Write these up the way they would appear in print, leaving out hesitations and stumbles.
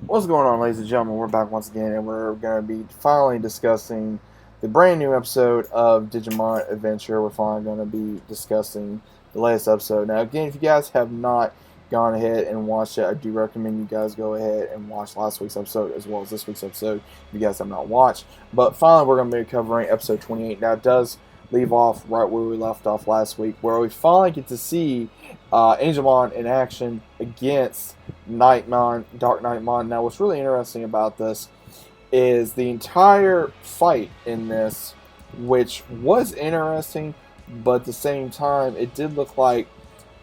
What's going on, ladies and gentlemen? We're back once again, and we're going to be finally discussing the brand new episode of Digimon Adventure. We're finally going to be discussing the latest episode. Now, again, if you guys have not gone ahead and watched it, I do recommend you guys go ahead and watch last week's episode as well as this week's episode if you guys have not watched. But finally, we're going to be covering episode 28. Now, it does leave off right where we left off last week, where we finally get to see Angelmon in action against Nightmon, Dark Nightmon. Now, what's really interesting about this is the entire fight in this, which was interesting, but at the same time, it did look like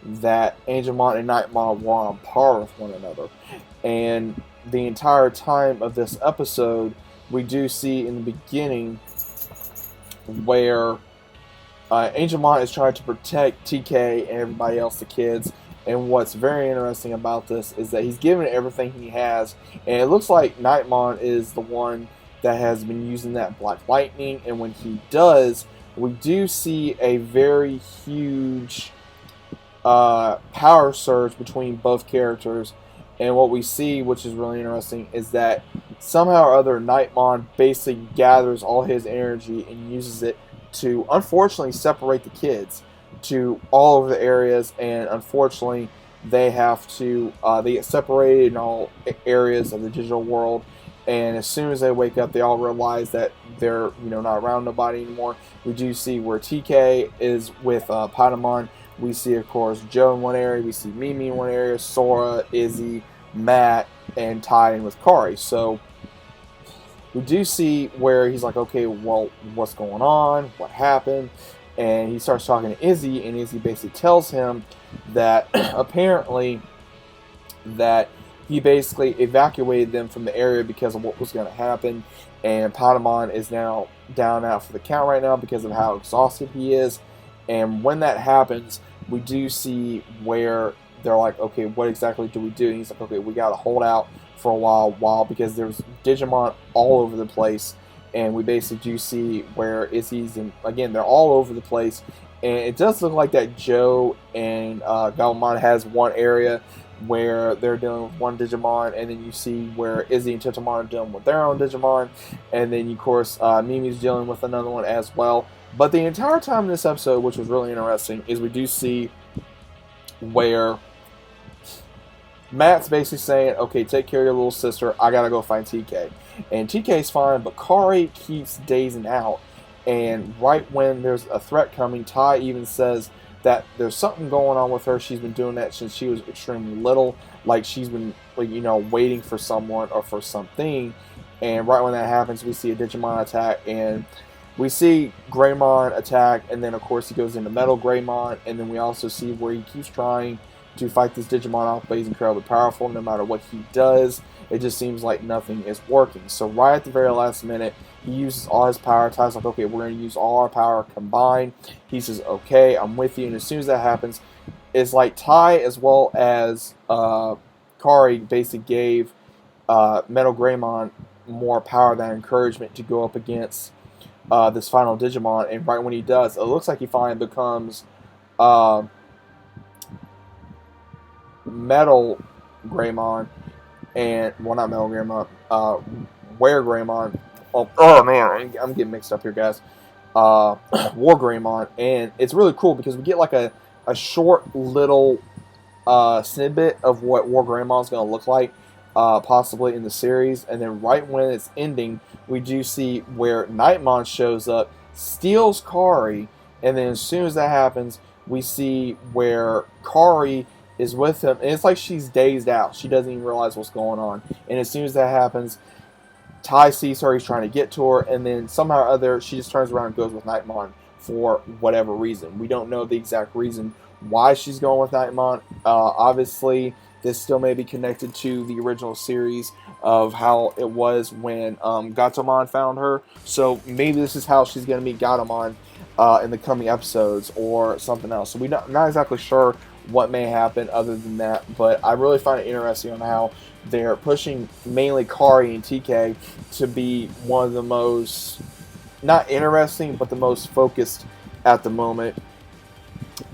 that Angelmon and Nightmon were on par with one another. And the entire time of this episode, we do see in the beginning where Angelmon is trying to protect TK and everybody else, the kids. And what's very interesting about this is that he's given everything he has. And it looks like Nightmon is the one that has been using that Black Lightning. And when he does, we do see a very huge power surge between both characters. And what we see, which is really interesting, is that somehow or other Nightmon basically gathers all his energy and uses it to unfortunately separate the kids to all over the areas, and unfortunately they have to they get separated in all areas of the digital world. And as soon as they wake up, they all realize that they're not around nobody anymore. We do see where TK is with Patamon. We see, of course, Joe in one area. We see Mimi in one area, Sora, Izzy, Matt, and Ty in with Kari. So we do see where he's like, okay, well, what's going on? What happened? And he starts talking to Izzy, and Izzy basically tells him that apparently that he basically evacuated them from the area because of what was going to happen. And Patamon is now down out for the count right now because of how exhausted he is. And when that happens, we do see where they're like, okay, what exactly do we do? And he's like, okay, we got to hold out for a while because there's Digimon all over the place. And we basically do see where Izzy's, and again, they're all over the place. And it does look like that Joe and Galmon has one area where they're dealing with one Digimon, and then you see where Izzy and Tetamon are dealing with their own Digimon, and then of course Mimi's dealing with another one as well. But the entire time in this episode, which was really interesting, is we do see where Matt's basically saying, okay, take care of your little sister, I gotta go find TK. And TK's fine, but Kari keeps dazing out. And right when there's a threat coming, Ty even says that there's something going on with her. She's been doing that since she was extremely little. Like she's been, waiting for someone or for something. And right when that happens, we see a Digimon attack. And we see Greymon attack. And then, of course, he goes into Metal Greymon. And then we also see where he keeps trying to fight this Digimon off, but he's incredibly powerful. No matter what he does, it just seems like nothing is working. So right at the very last minute, he uses all his power. Ty's like, okay, we're going to use all our power combined. He says, okay, I'm with you. And as soon as that happens, it's like Ty as well as Kari basically gave Metal Greymon more power than encouragement to go up against this final Digimon. And right when he does, it looks like he finally becomes Metal Greymon. And, well, not Metal Greymon, Were Greymon. Oh man, I'm getting mixed up here, guys. War Greymon. And it's really cool because we get like a short little snippet of what War Greymon is going to look like, possibly in the series. And then right when it's ending, we do see where Nightmon shows up, steals Kari, and then as soon as that happens, we see where Kari is with him, and it's like she's dazed out. She doesn't even realize what's going on. And as soon as that happens, Ty sees her, he's trying to get to her, and then somehow or other, she just turns around and goes with Nightmon for whatever reason. We don't know the exact reason why she's going with Nightmon. Obviously, this still may be connected to the original series of how it was when Gatomon found her. So maybe this is how she's going to meet Gatomon in the coming episodes or something else. So we're not exactly sure what may happen other than that, but I really find it interesting on how they're pushing mainly Kari and TK to be one of the most, not interesting, but the most focused at the moment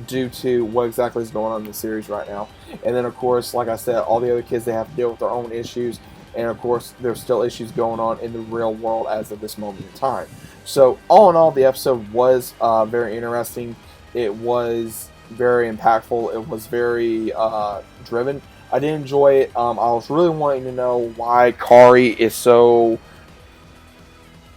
due to what exactly is going on in the series right now. And then, of course, like I said, all the other kids, they have to deal with their own issues. And, of course, there's still issues going on in the real world as of this moment in time. So, all in all, the episode was very interesting. It was very impactful. It was very driven. I did enjoy it. I was really wanting to know why Kari is so,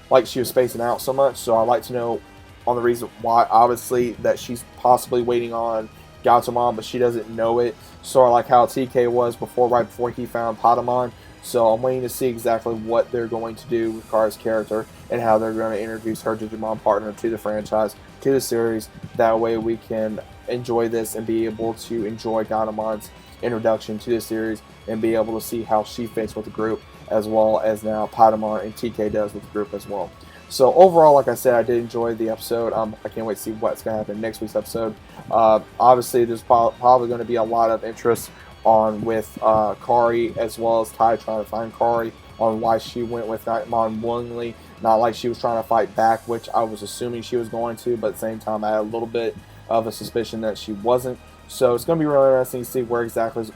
like, she was spacing out so much. So I'd like to know on the reason why. Obviously, that she's possibly waiting on Gatomon, but she doesn't know it. Sort of like how TK was before, right before he found Patamon. So I'm waiting to see exactly what they're going to do with Kari's character and how they're going to introduce her Digimon partner to the franchise, to the series. That way we can enjoy this and be able to enjoy Gatomon's introduction to the series and be able to see how she fits with the group, as well as now Patamon and TK does with the group as well. So overall, like I said, I did enjoy the episode. I can't wait to see what's going to happen next week's episode. Obviously, there's probably going to be a lot of interest on with Kari, as well as Tai trying to find Kari, on why she went with Nightmon willingly. Not like she was trying to fight back, which I was assuming she was going to, but at the same time I had a little bit of a suspicion that she wasn't. So it's going to be really interesting to see what exactly is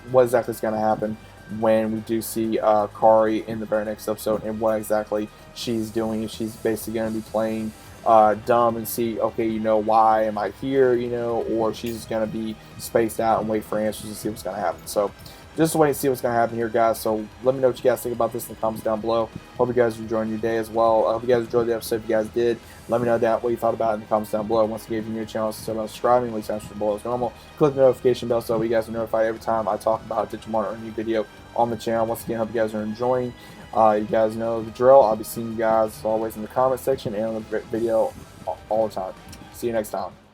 going to happen when we do see Kari in the very next episode, and what exactly she's doing. If she's basically going to be playing dumb and see, okay, why am I here, or she's just going to be spaced out and wait for answers and see what's going to happen. So just wait and see what's going to happen here, guys. So let me know what you guys think about this in the comments down below. Hope you guys are enjoying your day as well. I hope you guys enjoyed the episode. If you guys did, let me know down what you thought about it in the comments down below. Once again, if you're new to the channel, consider subscribing, leave down below as normal. Click the notification bell so you guys are notified every time I talk about Digimon or a new video on the channel. Once again, hope you guys are enjoying. You guys know the drill. I'll be seeing you guys as always in the comment section and on the video all the time. See you next time.